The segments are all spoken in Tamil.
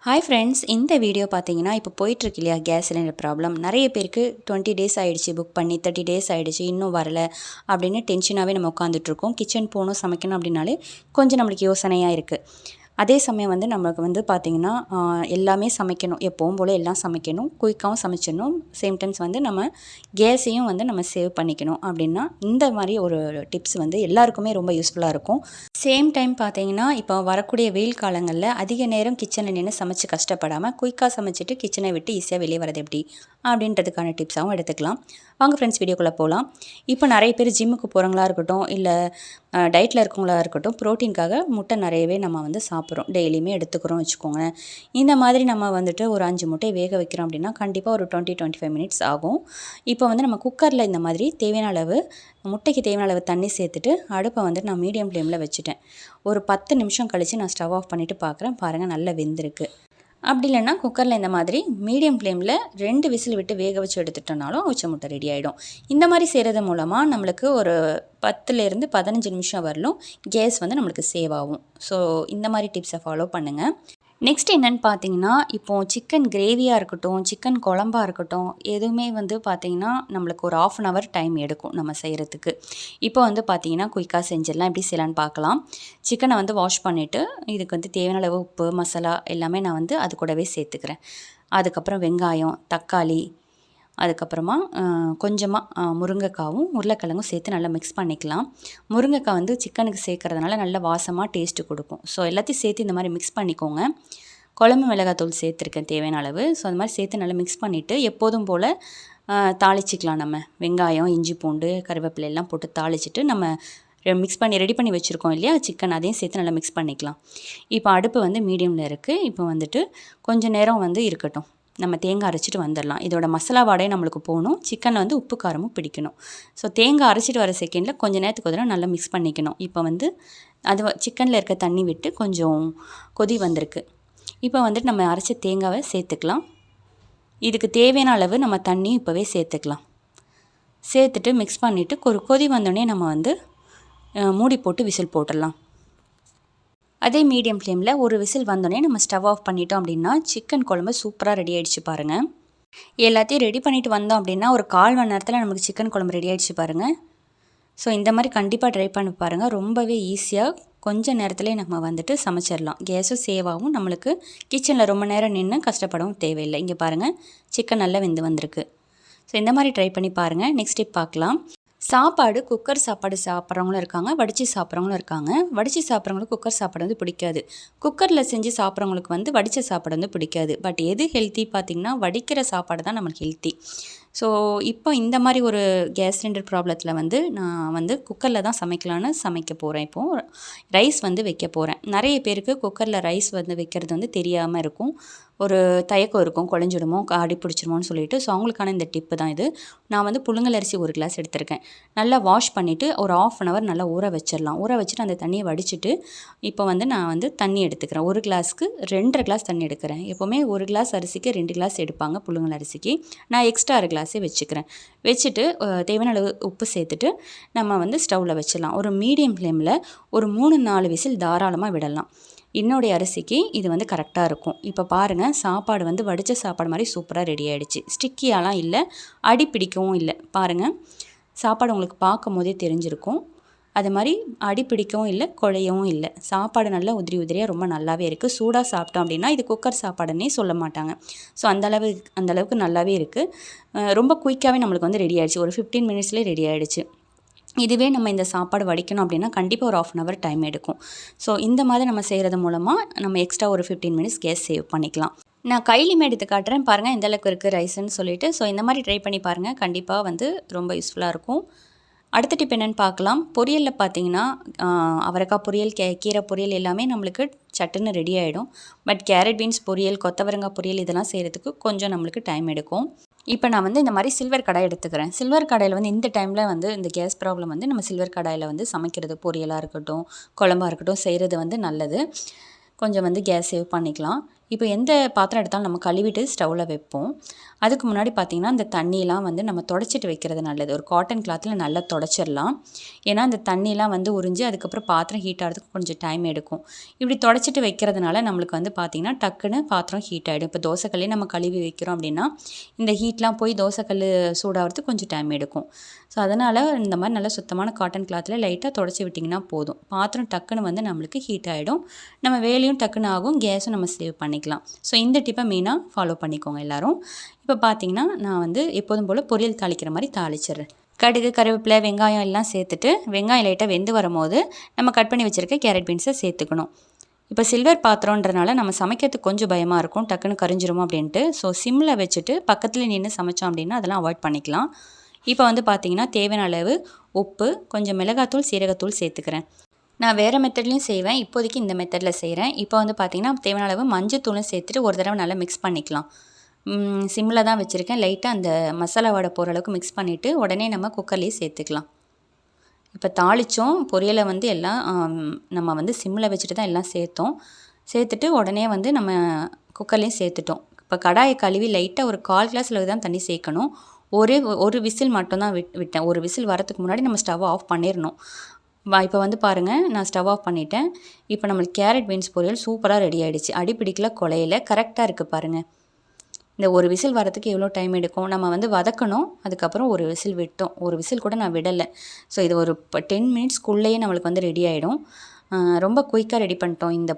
ஹாய் ஃப்ரெண்ட்ஸ், இந்த வீடியோ பார்த்தீங்கன்னா இப்போ போயிட்டுருக்கு இல்லையா கேஸ் சிலிண்டர் ப்ராப்ளம். நிறைய பேருக்கு 20 டேஸ் ஆகிடுச்சு புக் பண்ணி, 30 டேஸ் ஆகிடுச்சு இன்னும் வரலை அப்படின்னு டென்ஷனாகவே நம்ம உட்காந்துட்ருக்கோம். கிச்சன் போகணும் சமைக்கணும் அப்படின்னாலே கொஞ்சம் நம்மளுக்கு யோசனையாக இருக்குது. அதே சமயம் வந்து நமக்கு வந்து பார்த்திங்கன்னா எல்லாமே சமைக்கணும், எப்பவும் போல் எல்லாம் சமைக்கணும், குயிக்காகவும் சமைச்சிடணும். சேம் டைம்ஸ் வந்து நம்ம கேஸையும் வந்து நம்ம சேவ் பண்ணிக்கணும். அப்படின்னா இந்த மாதிரி ஒரு டிப்ஸ் வந்து எல்லாருக்குமே ரொம்ப யூஸ்ஃபுல்லாக இருக்கும். சேம் டைம் பார்த்தீங்கன்னா இப்போ வரக்கூடிய வெயில் காலங்களில் அதிக நேரம் கிச்சனில் நின்று சமைச்சு கஷ்டப்படாமல் குயிக்காக சமைச்சிட்டு கிச்சனை விட்டு ஈஸியாக வெளியே வரது எப்படி அப்படின்றதுக்கான டிப்ஸாகவும் எடுத்துக்கலாம். வாங்க ஃப்ரெண்ட்ஸ், வீடியோக்குள்ளே போகலாம். இப்போ நிறைய பேர் ஜிம்முக்கு போகிறவங்களா இருக்கட்டும், இல்லை டயட்டில் இருக்கவங்களா இருக்கட்டும், ப்ரோட்டீனுக்காக முட்டை நிறையவே நம்ம வந்து சாப்பிட்றோம், டெய்லியுமே எடுத்துக்கிறோம் வச்சுக்கோங்க. இந்த மாதிரி நம்ம வந்துட்டு ஒரு 5 முட்டையை வேக வைக்கிறோம் அப்படின்னா கண்டிப்பாக ஒரு 20-25 மினிட்ஸ் ஆகும். இப்போ வந்து நம்ம குக்கரில் இந்த மாதிரி தேவையான அளவு முட்டைக்கு தேவையான அளவு தண்ணி சேர்த்துட்டு அடுப்பை வந்து நான் மீடியம் ஃப்ளேமில் வச்சுட்டேன். ஒரு 10 நிமிஷம் கழித்து நான் ஸ்டவ் ஆஃப் பண்ணிவிட்டு பார்க்குறேன். பாருங்கள், நல்லா வெந்திருக்கு. அப்படி இல்லைன்னா குக்கரில் இந்த மாதிரி மீடியம் ஃப்ளேமில் 2 விசில் விட்டு வேக வச்சு எடுத்துட்டோம்னாலும் அவிச்ச முட்டை ரெடி ஆகிடும். இந்த மாதிரி செய்கிறது மூலமாக நம்மளுக்கு ஒரு 10லேருந்து 15 நிமிஷம் வரலும் கேஸ் வந்து நம்மளுக்கு சேவ் ஆகும். ஸோ இந்த மாதிரி டிப்ஸை ஃபாலோ பண்ணுங்கள். நெக்ஸ்ட் என்னென்னு பார்த்தீங்கன்னா, இப்போது சிக்கன் கிரேவியாக இருக்கட்டும், சிக்கன் குழம்பா இருக்கட்டும், எதுவுமே வந்து பார்த்திங்கன்னா நம்மளுக்கு ஒரு 1/2 hour டைம் எடுக்கும் நம்ம செய்கிறதுக்கு. இப்போ வந்து பார்த்திங்கன்னா குயிக்காக செஞ்சிடலாம். எப்படி செய்யலான்னு பார்க்கலாம். சிக்கனை வந்து வாஷ் பண்ணிவிட்டு இதுக்கு வந்து தேவையான அளவு உப்பு, மசாலா எல்லாமே நான் வந்து அது கூடவே சேர்த்துக்கிறேன். அதுக்கப்புறம் வெங்காயம், தக்காளி, அதுக்கப்புறமா கொஞ்சமாக முருங்கைக்காவும் உருளைக்கிழங்கும் சேர்த்து நல்லா மிக்ஸ் பண்ணிக்கலாம். முருங்கைக்காய் வந்து சிக்கனுக்கு சேர்க்கறதுனால நல்ல வாசமாக டேஸ்ட்டு கொடுக்கும். ஸோ எல்லாத்தையும் சேர்த்து இந்த மாதிரி மிக்ஸ் பண்ணிக்கோங்க. குழம்பு மிளகாத்தூள் சேர்த்துருக்கேன் தேவையான அளவு. ஸோ அந்த மாதிரி சேர்த்து நல்லா மிக்ஸ் பண்ணிவிட்டு எப்போதும் போல் தாளிச்சிக்கலாம். நம்ம வெங்காயம், இஞ்சி, பூண்டு, கருவேப்பிலை எல்லாம் போட்டு தாளிச்சிட்டு நம்ம மிக்ஸ் பண்ணி ரெடி பண்ணி வச்சுருக்கோம் இல்லையா சிக்கன், அதையும் சேர்த்து நல்லா மிக்ஸ் பண்ணிக்கலாம். இப்போ அடுப்பு வந்து மீடியமில் இருக்குது. இப்போ வந்துட்டு கொஞ்சம் நேரம் வந்து இருக்கட்டும், நம்ம தேங்காய் அரைச்சிட்டு வந்துடலாம். இதோட மசாலா வாடையை நம்மளுக்கு போகணும், சிக்கனில் வந்து உப்பு காரமும் பிடிக்கணும். ஸோ தேங்காய் அரைச்சிட்டு வர செகண்டில் கொஞ்சம் நேரத்துக்கு ஒரு தடவை நல்லா மிக்ஸ் பண்ணிக்கணும். இப்போ வந்து அது சிக்கனில் இருக்க தண்ணி விட்டு கொஞ்சம் கொதி வந்திருக்கு. இப்போ வந்துட்டு நம்ம அரைச்ச தேங்காவை சேர்த்துக்கலாம். இதுக்கு தேவையான அளவு நம்ம தண்ணியும் இப்போவே சேர்த்துக்கலாம். சேர்த்துட்டு மிக்ஸ் பண்ணிவிட்டு ஒரு கொதி வந்தோடனே நம்ம வந்து மூடி போட்டு விசில் போட்டுடலாம். அதே மீடியம் ஃப்ளேமில் ஒரு விசில் வந்தோடனே நம்ம ஸ்டவ் ஆஃப் பண்ணிட்டோம் அப்படின்னா சிக்கன் குழம்பு சூப்பராக ரெடி ஆகிடுச்சு பாருங்கள். எல்லாத்தையும் ரெடி பண்ணிவிட்டு வந்தோம் அப்படின்னா ஒரு 1/4 மணி நேரத்தில் நமக்கு சிக்கன் குழம்பு ரெடி ஆகிடுச்சு பாருங்கள். ஸோ இந்த மாதிரி கண்டிப்பாக ட்ரை பண்ணி பாருங்கள். ரொம்பவே ஈஸியாக கொஞ்சம் நேரத்துலேயே நம்ம வந்துட்டு சமைச்சிடலாம். கேஸும் சேவ் ஆகும், நம்மளுக்கு கிச்சனில் ரொம்ப நேரம் நின்று கஷ்டப்படவும் தேவையில்லை. இங்கே பாருங்கள், சிக்கன் நல்லா வெந்து வந்திருக்கு. ஸோ இந்த மாதிரி ட்ரை பண்ணி பாருங்கள். நெக்ஸ்ட் டிப் பார்க்கலாம். சாப்பாடு குக்கர் சாப்பாடு சாப்பிட்றவங்களும் இருக்காங்க, வடித்து சாப்பிட்றவங்களும் இருக்காங்க. வடித்து சாப்பிட்றவங்களுக்கு குக்கர் சாப்பாடு வந்து பிடிக்காது. குக்கரில் செஞ்சு சாப்பிட்றவங்களுக்கு வந்து வடித்த சாப்பாடு வந்து பிடிக்காது. பட் எது ஹெல்த்தி பார்த்திங்கன்னா வடிக்கிற சாப்பாடு தான் நம்மளுக்கு ஹெல்த்தி. ஸோ இப்போ இந்த மாதிரி ஒரு கேஸ் சிலிண்டர் ப்ராப்ளத்தில் வந்து நான் வந்து குக்கரில் தான் சமைக்க போகிறேன். இப்போது ரைஸ் வந்து வைக்க போகிறேன். நிறைய பேருக்கு குக்கரில் ரைஸ் வந்து வைக்கிறது வந்து தெரியாமல் இருக்கும், ஒரு தயக்கம் இருக்கும், குழஞ்சிடுமோ அடி பிடிச்சிருமோன்னு சொல்லிட்டு. ஸோ அவங்களுக்கான இந்த டிப்பு தான் இது. நான் வந்து புழுங்கல் அரிசி 1 கிளாஸ் எடுத்திருக்கேன். நல்லா வாஷ் பண்ணிவிட்டு ஒரு 1/2 hour நல்லா ஊற வச்சிடலாம். ஊற வச்சுட்டு அந்த தண்ணியை வடிச்சிட்டு இப்போ வந்து நான் வந்து தண்ணி எடுத்துக்கிறேன். 1 கிளாஸ்க்கு 2.5 கிளாஸ் தண்ணி எடுக்கிறேன். எப்போவுமே 1 கிளாஸ் அரிசிக்கு 2 கிளாஸ் எடுப்பாங்க புழுங்கல் அரிசிக்கு. நான் எக்ஸ்ட்ரா 1 கிளாஸே வச்சுக்கிறேன். வச்சுட்டு தேவையான அளவு உப்பு சேர்த்துட்டு நம்ம வந்து ஸ்டவ்வில் வச்சிடலாம். ஒரு மீடியம் ஃப்ளேமில் ஒரு 3-4 விசில் தாராளமாக விடலாம். என்னுடைய அரிசிக்கு இது வந்து கரெக்டாக இருக்கும். இப்போ பாருங்கள், சாப்பாடு வந்து வடித்த சாப்பாடு மாதிரி சூப்பராக ரெடி ஆகிடுச்சு. ஸ்டிக்கியாலாம் இல்லை, அடி பிடிக்கவும் இல்லை. பாருங்கள், சாப்பாடு உங்களுக்கு பார்க்கும் போதே தெரிஞ்சிருக்கும். அது மாதிரி அடி பிடிக்கவும் இல்லை, குழையவும் இல்லை. சாப்பாடு நல்லா உதிரி உதிரியாக ரொம்ப நல்லாவே இருக்குது. சூடாக சாப்பிட்டோம் அப்படின்னா இது குக்கர் சாப்பாடுன்னே சொல்ல மாட்டாங்க. ஸோ அந்தளவுக்கு நல்லாவே இருக்குது. ரொம்ப குயிக்காகவே நம்மளுக்கு வந்து ரெடி ஆகிடுச்சு. ஒரு 15 மினிட்ஸ்லேயே ரெடி ஆகிடுச்சு. இதுவே நம்ம இந்த சாப்பாடு வடிக்கணும் அப்படின்னா கண்டிப்பாக ஒரு 1/2 hour டைம் எடுக்கும். ஸோ இந்த மாதிரி நம்ம செய்கிறது மூலமாக நம்ம எக்ஸ்ட்ரா ஒரு 15 மினிட்ஸ் கேஸ் சேவ் பண்ணிக்கலாம். நான் கையிலையுமே எடுத்து காட்டுறேன் பாருங்கள் எந்தளவுக்கு இருக்குது ரைஸ்ன்னு சொல்லிட்டு. ஸோ இந்த மாதிரி ட்ரை பண்ணி பாருங்கள், கண்டிப்பாக வந்து ரொம்ப யூஸ்ஃபுல்லாக இருக்கும். அடுத்த டிப் என்னென்னு பார்க்கலாம். பொரியலில் பார்த்தீங்கன்னா அவரைக்காய் பொரியல், கீரை பொரியல் எல்லாமே நம்மளுக்கு சட்டுன்னு ரெடி ஆகிடும். பட் கேரட் பீன்ஸ் பொரியல், கொத்தவரங்காய் பொரியல் இதெல்லாம் செய்கிறதுக்கு கொஞ்சம் நம்மளுக்கு டைம் எடுக்கும். இப்போ நான் வந்து இந்த மாதிரி சில்வர் கடாய் எடுத்துக்கிறேன். சில்வர் கடாயில் வந்து இந்த டைமில் வந்து இந்த கேஸ் ப்ராப்ளம் வந்து நம்ம சில்வர் கடாயில் வந்து சமைக்கிறது, பொரியலாக இருக்கட்டும், குழம்பாக இருக்கட்டும் செய்கிறது வந்து நல்லது. கொஞ்சம் வந்து கேஸ் சேவ் பண்ணிக்கலாம். இப்போ எந்த பாத்திரம் எடுத்தாலும் நம்ம கழுவிட்டு ஸ்டவ்வில் வைப்போம். அதுக்கு முன்னாடி பார்த்திங்கன்னா இந்த தண்ணியெலாம் வந்து நம்ம தொடச்சிட்டு வைக்கிறது நல்லது. ஒரு காட்டன் கிளாத்தில் நல்லா தொடச்சிடலாம். ஏன்னா அந்த தண்ணியெலாம் வந்து உறிஞ்சி அதுக்கப்புறம் பாத்திரம் ஹீட் ஆகிறதுக்கு கொஞ்சம் டைம் எடுக்கும். இப்படி தொடச்சிட்டு வைக்கிறதுனால நம்மளுக்கு வந்து பார்த்திங்கன்னா டக்குன்னு பாத்திரம் ஹீட் ஆகிடும். இப்போ தோசைக்கல்லே நம்ம கழுவி வைக்கிறோம் அப்படின்னா இந்த ஹீட்லாம் போய் தோசைக்கல் சூடாகிறதுக்கு கொஞ்சம் டைம் எடுக்கும். ஸோ அதனால் இந்த மாதிரி நல்லா சுத்தமான காட்டன் கிளாத்தில் லைட்டாக தொடச்சி விட்டிங்கன்னா போதும். பாத்திரம் டக்குன்னு வந்து நம்மளுக்கு ஹீட் ஆகிடும். நம்ம வேலையும் டக்குன்னு ஆகும், கேஸும் நம்ம சேவ் பண்ணிக்கலாம். ஸோ இந்த டிப்பை மெயினாக ஃபாலோ பண்ணிக்கோங்க எல்லோரும். இப்போ பார்த்திங்கன்னா நான் வந்து எப்போதும் போல் பொரியல் தாளிக்கிற மாதிரி தாளிச்சிடுறேன். கடுகு, கருவேப்பிலை, வெங்காயம் எல்லாம் சேர்த்துட்டு வெங்காயம் லைட்டாக வெந்து வரும்போது நம்ம கட் பண்ணி வச்சுருக்க கேரட் பீன்ஸை சேர்த்துக்கணும். இப்போ சில்வர் பாத்திரன்றனால நம்ம சமைக்கிறதுக்கு கொஞ்சம் பயமாக இருக்கும், டக்குன்னு கரிஞ்சிருமோ அப்படின்ட்டு. ஸோ சிம்மில் வச்சுட்டு பக்கத்தில் நின்று சமைச்சோம் அப்படின்னா அதெல்லாம் அவாய்ட் பண்ணிக்கலாம். இப்போ வந்து பார்த்திங்கன்னா தேவையான அளவு உப்பு, கொஞ்சம் மிளகாத்தூள், சீரகத்தூள் சேர்த்துக்கிறேன். நான் வேறு மெத்தட்லேயும் செய்வேன், இப்போதைக்கு இந்த மெத்தடில் செய்கிறேன். இப்போ வந்து பார்த்திங்கன்னா தேவையான அளவு மஞ்சத்தூளும் சேர்த்துட்டு ஒரு தடவை நல்லா மிக்ஸ் பண்ணிக்கலாம். சிம்மில் தான் வச்சுருக்கேன். லைட்டாக அந்த மசாலா வடை போகிற அளவுக்கு மிக்ஸ் பண்ணிவிட்டு உடனே நம்ம குக்கர்லேயே சேர்த்துக்கலாம். இப்போ தாளித்தோம் பொரியலை வந்து எல்லாம் நம்ம வந்து சிம்மில் வச்சுட்டு தான் எல்லாம் சேர்த்துட்டு உடனே வந்து நம்ம குக்கர்லேயும் சேர்த்துட்டோம். இப்போ கடாயை கழுவி லைட்டாக ஒரு 1/4 கிளாஸ் அளவு தான் தண்ணி சேர்க்கணும். ஒரு விசில் மட்டும்தான் விட்டேன். ஒரு விசில் வரத்துக்கு முன்னாடி நம்ம ஸ்டவ் ஆஃப் பண்ணிடணும். இப்போ வந்து பாருங்கள், நான் ஸ்டவ் ஆஃப் பண்ணிட்டேன். இப்போ நம்மளுக்கு கேரட் பீன்ஸ் பொரியல் சூப்பராக ரெடி ஆகிடுச்சு. அடிப்பிடிக்கல, குழையில, கரெக்டாக இருக்குது பாருங்கள். இந்த ஒரு விசில் வரத்துக்கு எவ்வளோ டைம் எடுக்கும், நம்ம வந்து வதக்கணும். அதுக்கப்புறம் ஒரு விசில் விட்டோம், ஒரு விசில் கூட நான் விடலை. ஸோ இது ஒரு 10 மினிட்ஸ்க்குள்ளேயே நம்மளுக்கு வந்து ரெடி ஆகிடும். ரொம்ப குயிக்காக ரெடி பண்ணிட்டோம் இந்த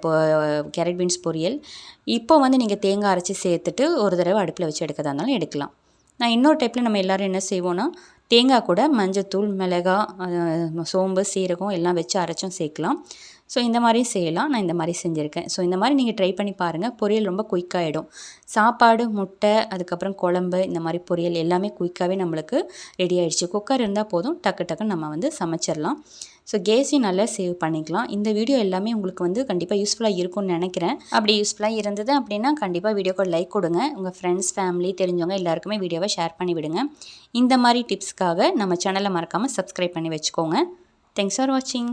கேரட் பீன்ஸ் பொரியல். இப்போ வந்து நீங்கள் தேங்காய் அரைச்சி சேர்த்துட்டு ஒரு தடவை அடுப்பில் வச்சு எடுக்கிறதா இருந்தாலும் எடுக்கலாம். நான் இன்னொரு டைப்பில் நம்ம எல்லோரும் என்ன செய்வோன்னா தேங்காய் கூட மஞ்சத்தூள், மிளகாய், சோம்பு, சீரகம் எல்லாம் வச்சு அரைச்சும் சேர்க்கலாம். ஸோ இந்த மாதிரியும் செய்யலாம். நான் இந்த மாதிரி செஞ்சுருக்கேன். ஸோ இந்த மாதிரி நீங்கள் ட்ரை பண்ணி பாருங்கள். பொரியல் ரொம்ப குயிக்காகிடும். சாப்பாடு, முட்டை, அதுக்கப்புறம் குழம்பு, இந்த மாதிரி பொரியல் எல்லாமே குயிக்காகவே நம்மளுக்கு ரெடி ஆகிடுச்சு. குக்கர் இருந்தால் போதும், டக்கு டக்குன்னு நம்ம வந்து சமைச்சிடலாம். ஸோ கேஸையும் நல்லா சேவ் பண்ணிக்கலாம். இந்த வீடியோ எல்லாமே உங்களுக்கு வந்து கண்டிப்பாக யூஸ்ஃபுல்லாக இருக்கும்னு நினைக்கிறேன். அப்படி யூஸ்ஃபுல்லாக இருந்தது அப்படின்னா கண்டிப்பாக வீடியோக்கு லைக் கொடுங்க. உங்கள் ஃப்ரெண்ட்ஸ், ஃபேமிலி, தெரிஞ்சவங்க எல்லாருக்குமே வீடியோவை ஷேர் பண்ணி விடுங்க. இந்த மாதிரி டிப்ஸ்க்காக நம்ம சேனலை மறக்காமல் சப்ஸ்கிரைப் பண்ணி வச்சுக்கோங்க. தேங்க்ஸ் ஃபார் வாட்சிங்.